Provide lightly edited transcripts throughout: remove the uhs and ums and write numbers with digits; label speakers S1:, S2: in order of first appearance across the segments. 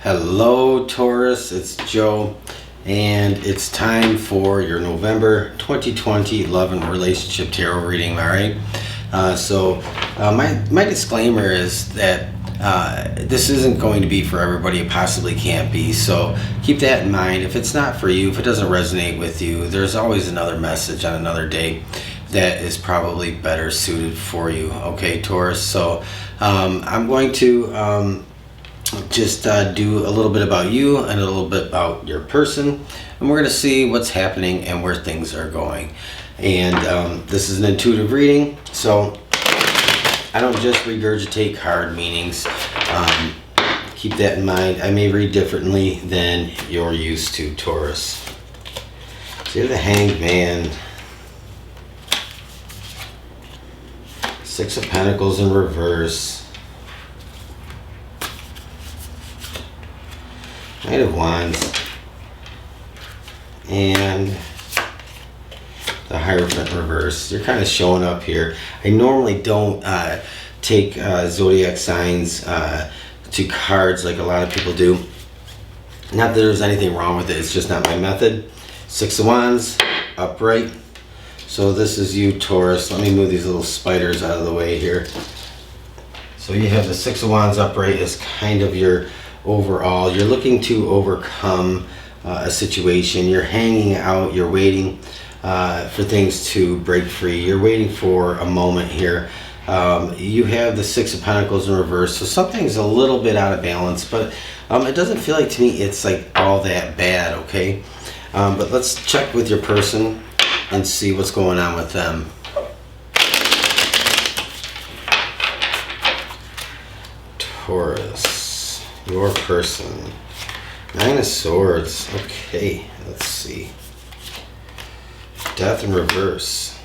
S1: Hello Taurus, it's Joe, and it's time for your November 2020 love and relationship tarot reading. All right. My disclaimer is that this isn't going to be for everybody. It possibly can't be. So keep that in mind. If it's not for you, if it doesn't resonate with you, there's always another message on another day that is probably better suited for you. Okay, Taurus. So I'm going to just do a little bit about you and a little bit about your person, and we're going to see what's happening and where things are going. And this is an intuitive reading, so I don't just regurgitate card meanings. Keep that in mind. I may read differently than you're used to, Taurus. So you have the Hanged Man, Six of Pentacles in reverse, Knight of Wands, and the Hierophant in reverse. You're kind of showing up here. I normally don't take zodiac signs to cards like a lot of people do. Not that there's anything wrong with it, it's just not my method. Six of Wands, upright. So this is you, Taurus. Let me move these little spiders out of the way here. So you have the Six of Wands upright as kind of your overall. You're looking to overcome a situation. You're hanging out. You're waiting for things to break free. You're waiting for a moment here. You have the Six of Pentacles in reverse, so something's a little bit out of balance, but it doesn't feel like to me it's like all that bad. Okay, but let's check with your person and see what's going on with them. Taurus, your person. Nine of Swords. Okay, let's see. Death in reverse.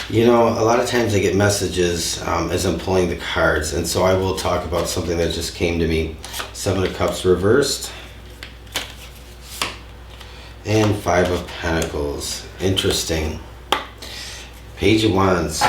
S1: You know, a lot of times I get messages as I'm pulling the cards, and so I will talk about something that just came to me. Seven of Cups reversed. And Five of Pentacles. Interesting. Page of Wands.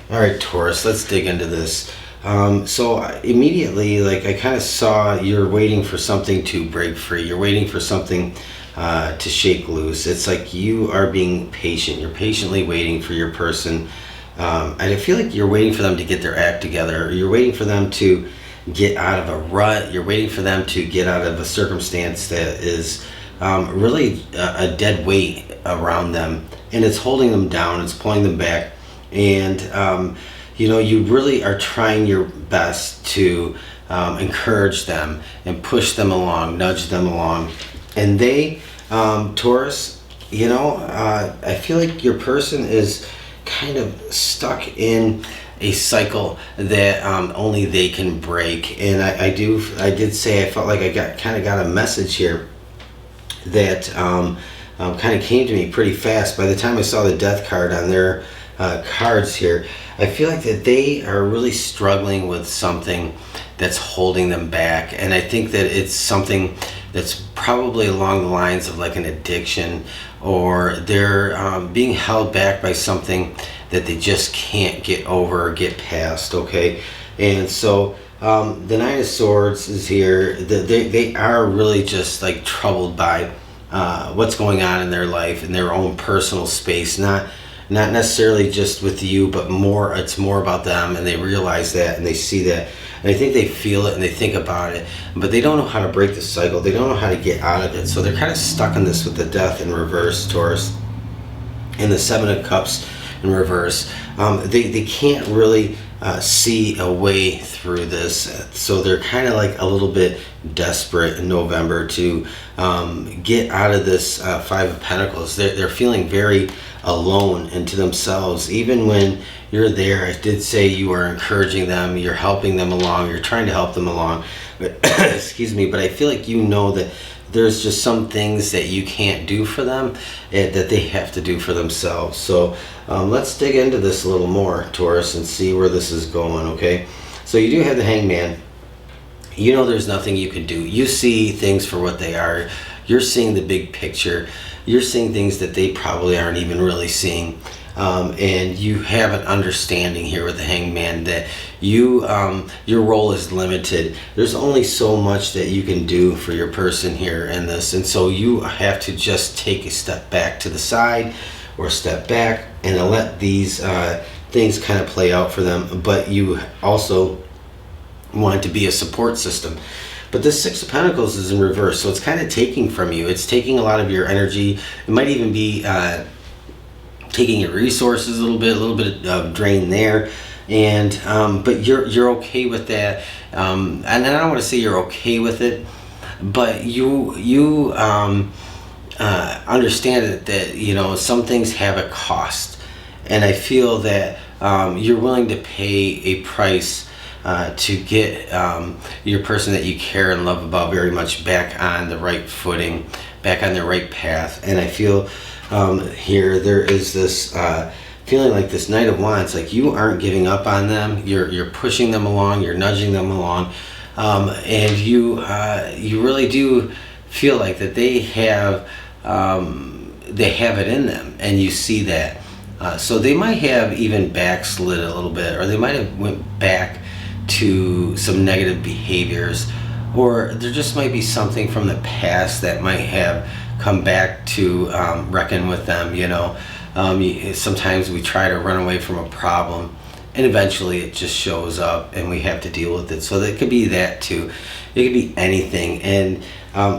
S1: Alright, Taurus, let's dig into this. So immediately, like, I kind of saw you're waiting for something to break free. You're waiting for something to shake loose. It's like you are being patient. You're patiently waiting for your person. And I feel like you're waiting for them to get their act together. You're waiting for them to get out of a rut. You're waiting for them to get out of a circumstance that is really a dead weight around them. And it's holding them down. It's pulling them back. And you know, you really are trying your best to encourage them and push them along, nudge them along. And they, Taurus, you know, I feel like your person is kind of stuck in a cycle that only they can break. And I did say I felt like I got a message here that kind of came to me pretty fast. By the time I saw the Death card on their cards here, I feel like that they are really struggling with something that's holding them back. And I think that it's something that's probably along the lines of like an addiction, or they're being held back by something that they just can't get over or get past. Okay, and so the Nine of Swords is here. They are really just like troubled by what's going on in their life, in their own personal space, not necessarily just with you, but it's more about them, and they realize that and they see that, and I think they feel it and they think about it, but they don't know how to break the cycle. They don't know how to get out of it, so they're kind of stuck in this with the Death in reverse, Taurus, and the Seven of Cups in reverse. They can't really see a way through this, so they're kind of like a little bit desperate in November to get out of this Five of Pentacles. They're feeling very alone into themselves. Even when you're there, I did say you are encouraging them, you're helping them along, you're trying to help them along, but excuse me, but I feel like you know that there's just some things that you can't do for them that they have to do for themselves. So let's dig into this a little more, Taurus, and see where this is going. Okay, so you do have the Hanged Man. You know there's nothing you can do. You see things for what they are. You're seeing the big picture. You're seeing things that they probably aren't even really seeing. And you have an understanding here with the Hanged Man that your role is limited. There's only so much that you can do for your person here in this, and so you have to just take a step back to the side or step back and let these things kind of play out for them. But you also want to be a support system. But this Six of Pentacles is in reverse, so it's kind of taking from you. It's taking a lot of your energy. It might even be taking your resources a little bit of drain there. And but you're okay with that. And I don't want to say you're okay with it, but you understand that you know some things have a cost, and I feel that you're willing to pay a price to get your person that you care and love about very much back on the right footing, back on the right path. And I feel here there is this feeling like this Knight of Wands, like you aren't giving up on them. You're pushing them along, you're nudging them along, and you really do feel like that they have it in them, and you see that. So they might have even backslid a little bit, or they might have went back to some negative behaviors, or there just might be something from the past that might have come back to reckon with them. You know, sometimes we try to run away from a problem, and eventually it just shows up, and we have to deal with it. So that could be that too. It could be anything. And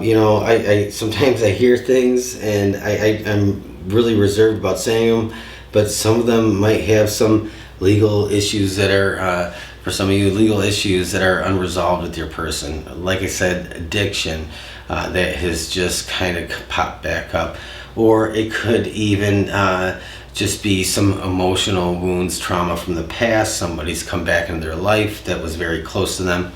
S1: you know, I sometimes I hear things, and I'm really reserved about saying them, but some of them might have some legal issues that are for some of you, legal issues that are unresolved with your person. Like I said, addiction that has just kind of popped back up. Or it could even just be some emotional wounds, trauma from the past. Somebody's come back into their life that was very close to them,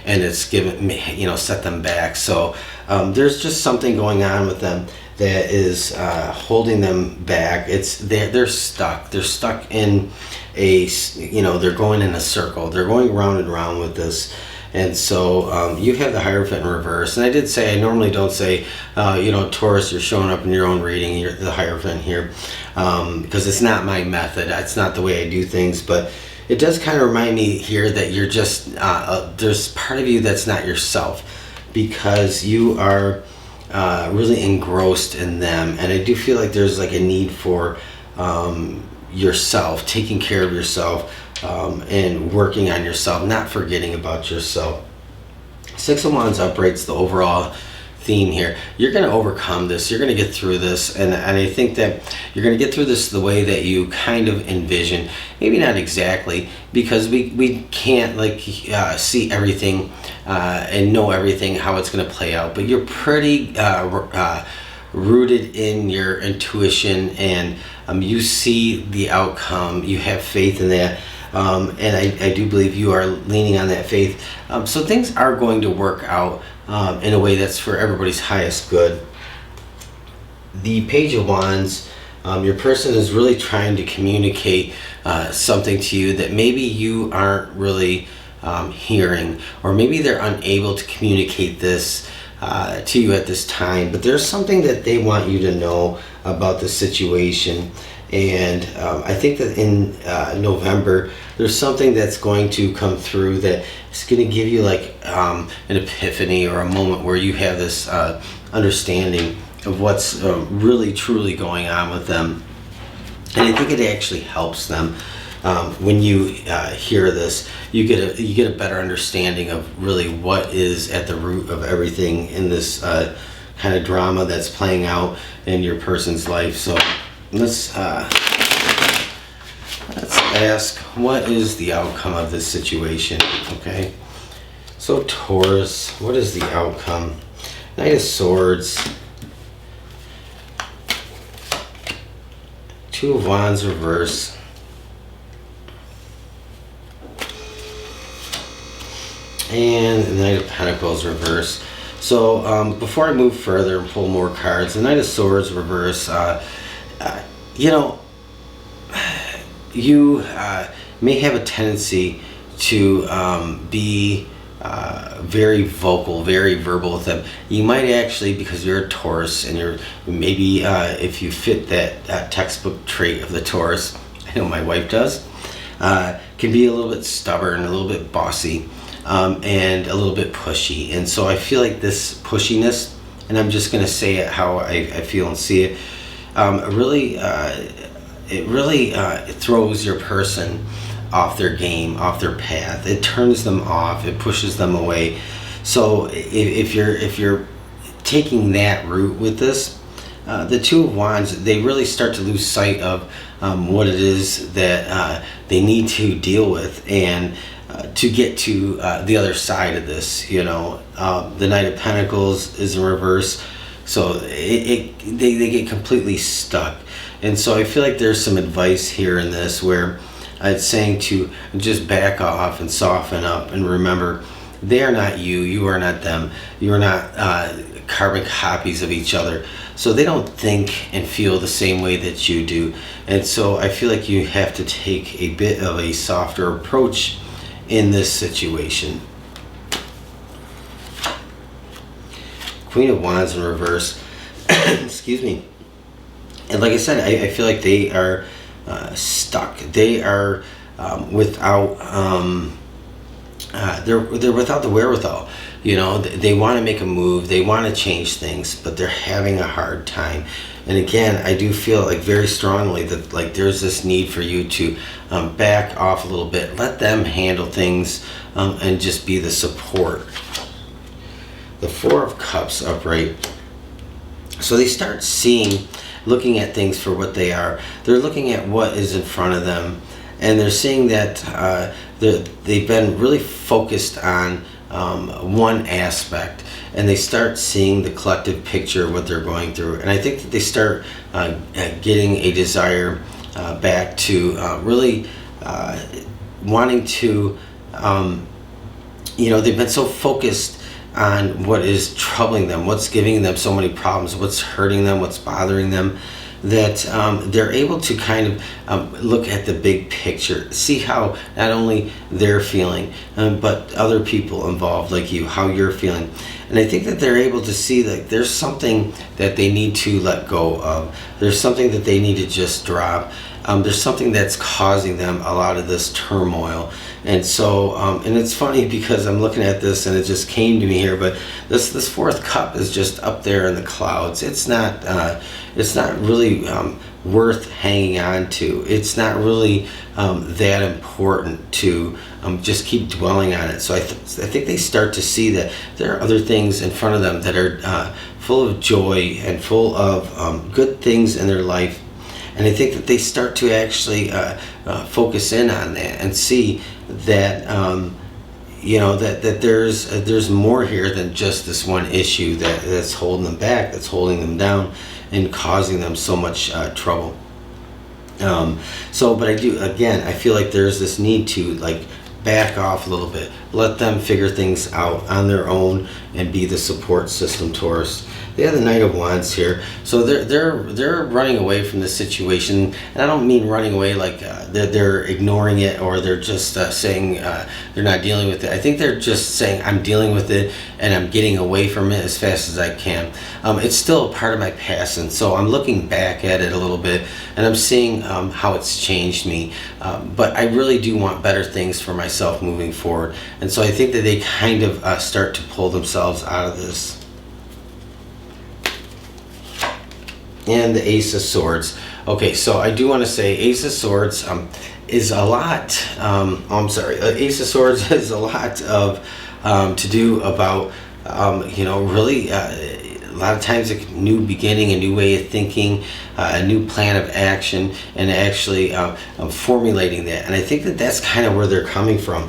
S1: and it's given, you know, set them back. So there's just something going on with them that is holding them back. They're stuck. They're stuck in a, you know, they're going in a circle. They're going round and round with this. And so you have the Hierophant in reverse. And I did say, I normally don't say, you know, Taurus, you're showing up in your own reading, you're the Hierophant here, because it's not my method. It's not the way I do things. But it does kind of remind me here that you're just, there's part of you that's not yourself, because you are really engrossed in them. And I do feel like there's like a need for yourself, taking care of yourself, and working on yourself, not forgetting about yourself. Six of Wands uprights the overall theme here. You're going to overcome this. You're going to get through this. And I think that you're going to get through this the way that you kind of envision. Maybe not exactly, because we can't like see everything and know everything, how it's going to play out. But you're pretty rooted in your intuition, and you see the outcome. You have faith in that. And I do believe you are leaning on that faith. So things are going to work out in a way that's for everybody's highest good. The Page of Wands, your person is really trying to communicate something to you that maybe you aren't really hearing, or maybe they're unable to communicate this to you at this time. But there's something that they want you to know about the situation. And I think that in November, there's something that's going to come through that is going to give you like an epiphany, or a moment where you have this understanding of what's really truly going on with them. And I think it actually helps them when you hear this. You get a better understanding of really what is at the root of everything in this kind of drama that's playing out in your person's life. So let's ask, what is the outcome of this situation? Okay, so Taurus, what is the outcome? Knight of Swords, Two of Wands reverse, and the Knight of Pentacles reverse. So before I move further and pull more cards, the Knight of Swords reverse, you know, you may have a tendency to be very vocal, very verbal with them. You might actually, because you're a Taurus, and you're maybe if you fit that textbook trait of the Taurus, I know my wife does, can be a little bit stubborn, a little bit bossy, and a little bit pushy. And so I feel like this pushiness, and I'm just going to say it how I feel and see it, it throws your person off their game, off their path. It turns them off. It pushes them away. So if you're taking that route with this, the Two of Wands, they really start to lose sight of what it is that they need to deal with, and to get to the other side of this. The Knight of Pentacles is in reverse, so they get completely stuck. And so I feel like there's some advice here in this where it's saying to just back off and soften up, and remember, they are not you, you are not them, you are not carbon copies of each other. So they don't think and feel the same way that you do. And so I feel like you have to take a bit of a softer approach in this situation. Queen of Wands in reverse. Excuse me. And like I said, I feel like they are stuck. They are without they're without the wherewithal. They want to make a move, they want to change things, but they're having a hard time. And again, I do feel like very strongly that like there's this need for you to back off a little bit, let them handle things, and just be the support. The Four of Cups upright. So they start looking at things for what they are. They're looking at what is in front of them, and they're seeing that they've been really focused on one aspect, and they start seeing the collective picture of what they're going through. And I think that they start getting a desire back to really wanting to, they've been so focused on what is troubling them, what's giving them so many problems, what's hurting them, what's bothering them, that they're able to kind of look at the big picture, see how not only they're feeling, but other people involved like you, how you're feeling. And I think that they're able to see that there's something that they need to let go of. There's something that they need to just drop. There's something that's causing them a lot of this turmoil. And so, and it's funny because I'm looking at this and it just came to me here, but this fourth cup is just up there in the clouds. It's not really worth hanging on to. It's not really that important to just keep dwelling on it. So I think they start to see that there are other things in front of them that are full of joy and full of good things in their life. And I think that they start to actually focus in on that and see that that there's more here than just this one issue that's holding them back, that's holding them down, and causing them so much trouble. But I feel like there's this need to back off a little bit, let them figure things out on their own, and be the support system, Taurus. They have the Knight of Wands here, so they're running away from this situation, and I don't mean running away like they're ignoring it, or they're just saying they're not dealing with it. I think they're just saying, I'm dealing with it and I'm getting away from it as fast as I can. It's still a part of my past, and so I'm looking back at it a little bit, and I'm seeing how it's changed me. But I really do want better things for myself moving forward, and so I think that they kind of start to pull themselves out of this. And the Ace of Swords. Okay, so I do want to say Ace of Swords is a lot. Ace of Swords is a lot of to do about really a lot of times a new beginning, a new way of thinking, a new plan of action, and actually formulating that. And I think that that's kind of where they're coming from.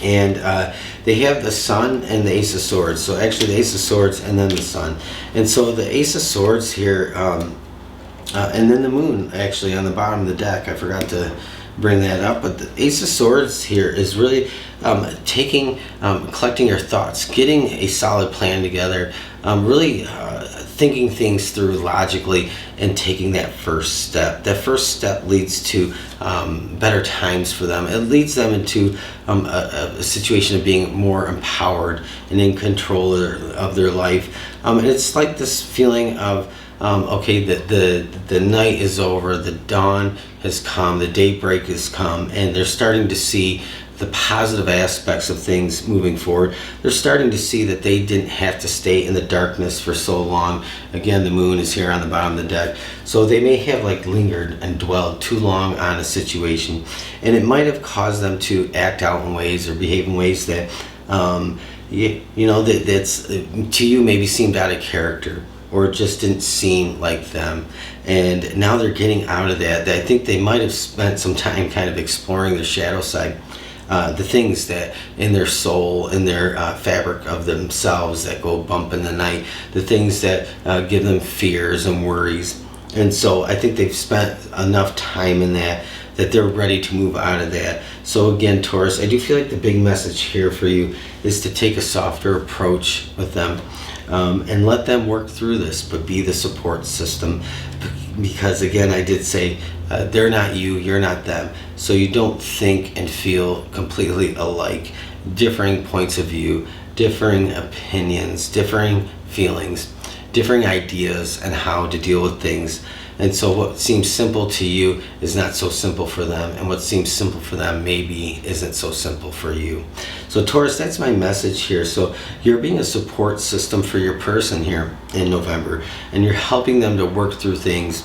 S1: And they have the Sun and the Ace of Swords. So actually the Ace of Swords and then the Sun. And so the Ace of Swords here, and then the Moon actually on the bottom of the deck. I forgot to bring that up. But the Ace of Swords here is really collecting your thoughts, getting a solid plan together, really thinking things through logically, and taking that first step. That first step leads to better times for them. It leads them into a situation of being more empowered and in control of their life. And it's like this feeling of okay, the night is over, the dawn has come, the daybreak has come, and they're starting to see the positive aspects of things moving forward. They're starting to see that they didn't have to stay in the darkness for so long. Again, the moon is here on the bottom of the deck. So they may have like lingered and dwelled too long on a situation, and it might have caused them to act out in ways or behave in ways that, that's to you maybe seemed out of character, or just didn't seem like them. And now they're getting out of that. I think they might have spent some time kind of exploring their shadow side. The things that in their soul, in their fabric of themselves that go bump in the night, the things that give them fears and worries. And so I think they've spent enough time in that they're ready to move out of that. So again, Taurus, I do feel like the big message here for you is to take a softer approach with them, and let them work through this, but be the support system. Because again, I did say they're not you, you're not them. So you don't think and feel completely alike. Differing points of view, differing opinions, differing feelings, differing ideas on how to deal with things. And so what seems simple to you is not so simple for them, and what seems simple for them maybe isn't so simple for you. So Taurus, that's my message here. So you're being a support system for your person here in November, and you're helping them to work through things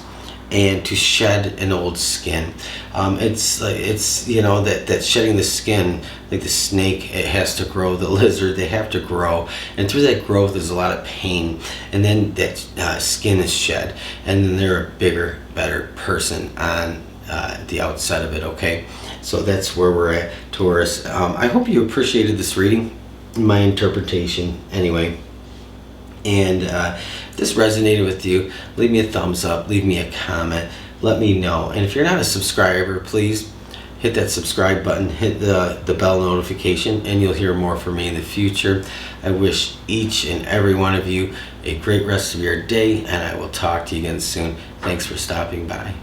S1: and to shed an old skin. It's that shedding the skin, like the snake, it has to grow, the lizard, they have to grow, and through that growth there's a lot of pain, and then that skin is shed, and then they're a bigger, better person on the outside of it. Okay, so that's where we're at, Taurus. I hope you appreciated this reading, my interpretation anyway. And if this resonated with you, leave me a thumbs up, leave me a comment, let me know. And if you're not a subscriber, please hit that subscribe button, hit the bell notification, and you'll hear more from me in the future. I wish each and every one of you a great rest of your day, and I will talk to you again soon. Thanks for stopping by.